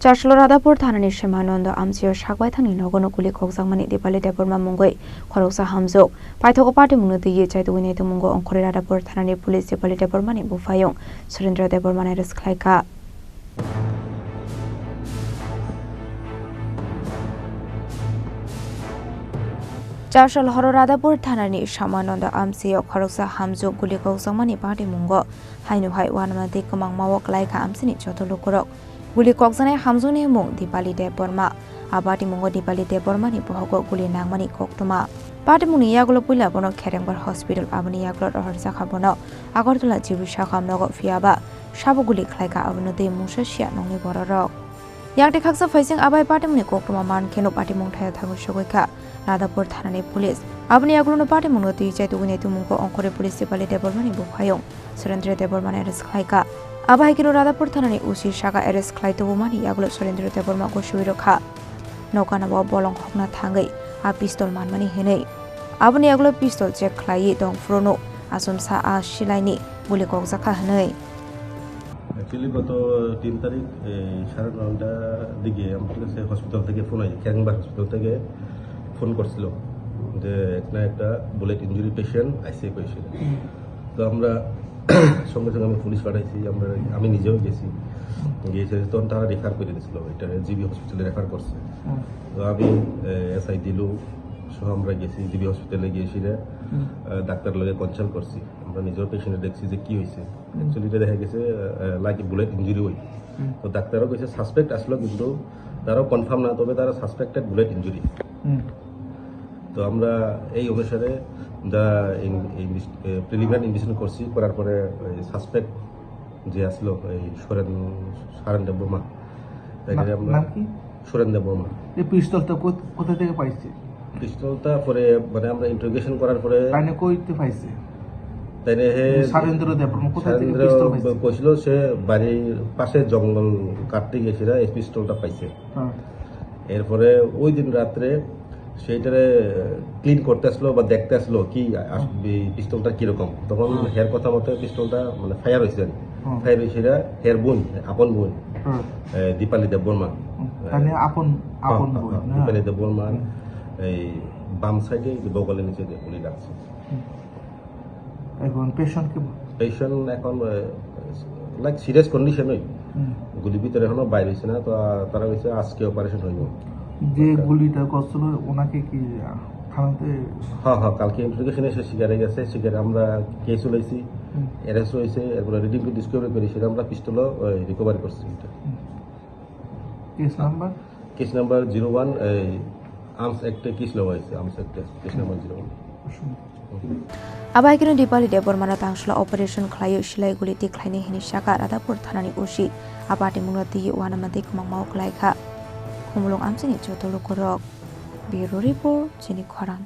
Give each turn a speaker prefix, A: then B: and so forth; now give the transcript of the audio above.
A: Charshalo Radhapur Thanani Shimananda Amsio Shagwai Thani Nogono Kuli Koksangmani Dipali Deporma Mungoi Khoroksa Hamzo Paithoko Party Munu Ye Chai to Winnie to Mungo on Kore Radhapur Thanani Police Dipali Depormani Bufayong Surendra Depormani Resklaika Charshal Horo Radhapur Thanani Shamananda Amsio Khoroksa Hamzo Kuli Koksangmani Party Mungo Hainu Hai Wanamati Kamang Mawok Laika Amsini Chotolokorok Guli Koksane Hamzuni Mung Dipali Deporma Abati Mungo Dipali Deporma ni Pohoko Guli Nangmani Koktuma Party Muni Yagulo Pula Bono Kerembar Hospital Abani Yaglot or Sakabono Agortula Jibu Shakam Nogo Fiaba Shabu Guli Klaika Abano de Musha Shia Nongi Borok Yak de Kaksa facing Abai Party Muni Koktuma Man Keno Party Mung Taya Thagu Shogika Radhapur Thanani Police Abani Yagulo Party Mungo Tijay to Winnie to Mungo on Kore Police Dipali Deporma ni Bufayong Surendra Deporma Eres Klaika Abai Kino Radhapur Thanani Usi Shaka Eres Klaito Womani Yaglo Surendra Deporma Goshuiroka Nokana Bolong Hokna Tangai A pistol manmani Hene Abani Yaglo pistol Jack Klai Dong Frono Asumsa A Shilaini Buli Koksaka Hane
B: Actually, গত 3 তারিখ 9:30টার দিকে আমাদের কাছে hospital থেকে phone আসে ক্যারিংবাগ hospital থেকে phone করছিল যে একটা bullet injury patient ICU patient তো আমরা সঙ্গে সঙ্গে আমি পুলিশ পাঠাইছি আমি নিজেও গেছি তখন তারা রেফার করে দিয়েছিল এটা জিবি হসপিটালে রেফার করছে তো আমি এসআই দিলু সহ আমরা গেছি জিবি হসপিটালে গিয়েছি ডাক্তার লগে কনসাল্ট করছি আমরা নিজেও পেশেন্টে দেখছি যে কি হয়েছে অ্যাকচুয়ালি এটা দেখা গেছে লাইক বুলেট ইনজুরি হই তো ডাক্তারও কইছে সাসপেক্ট আসলো কিন্তু তারাও কনফার্ম না তবে তারা সাসপেক্টেড বুলেট ইনজুরি তো আমরা এই অনুসারে যা প্রিলিমিনারি ইনভেস্টিগেশন করছি করার পরে সাসপেক্ট যে আসলো এই সারেন দেববর্মা তাকে আমরা সুরেন দেববর্মা
C: এই পিস্তলটা কোথা থেকে পাইছে
B: পিস্তলটা পরে মানে আমরা ইন্টারোগেশন করার পরে
C: তাইনে কইতে পাইছে
B: তাইনে
C: সারেন্দ্র দেববর্মা কোথা থেকে পিস্তল পাইছে
B: কইছিল সে বাড়ির পাশে জঙ্গল কাটতে গিয়েছিল এই পিস্তলটা পাইছে এরপরে ওই দিন রাত্রে সেইটারে ক্লিন করতে আসলো বা দেখতে আসলো কি পিস্তলটা কিরকম তখন হেয়ার কথা মতো পিস্তলটা মানে ফায়ার হয়েছে ফায়ার হয়েছে হেয়ার বোন আপন বোন দীপালি দেববর্মা দীপালি দেববর্মার এই বাম সাইডে বগলের নিচে গুলি লাগছে
C: এখন পেশেন্ট
B: এখন লাইক সিরিয়াস কন্ডিশন হই গুলি ভিতরে এখনো বাইরে হয়েছে না তো তারা হয়েছে আজকে অপারেশন হইব
C: যে গুলিটা করছিল ওনাকে কি থানাতে
B: হ্যাঁ কালকে ইন্টারোগেশনে এসে শিকারে গেছে শিকারে আমরা কেস লইছি অ্যারেস্ট হয়েছে এরপরে রিডিং টু ডিসকভারি করি সেটা আমরা পিস্তলও রিকভারি করছি কেস নাম্বার 01 আর্মস অ্যাক্টে কেস লওয়া হয়েছে আর্মস অ্যাক্টে case number 01
A: Abai Kino Dipali Depormana Tangshla Operation Klayo Shilai Guli Tiklaini Hini Shaka Radhapur Thanani Ushi Abati Munati Wanamatik Mangmau Klaika Kumulong Amsini Chotolo Korok Bureau Report Jenny Khoran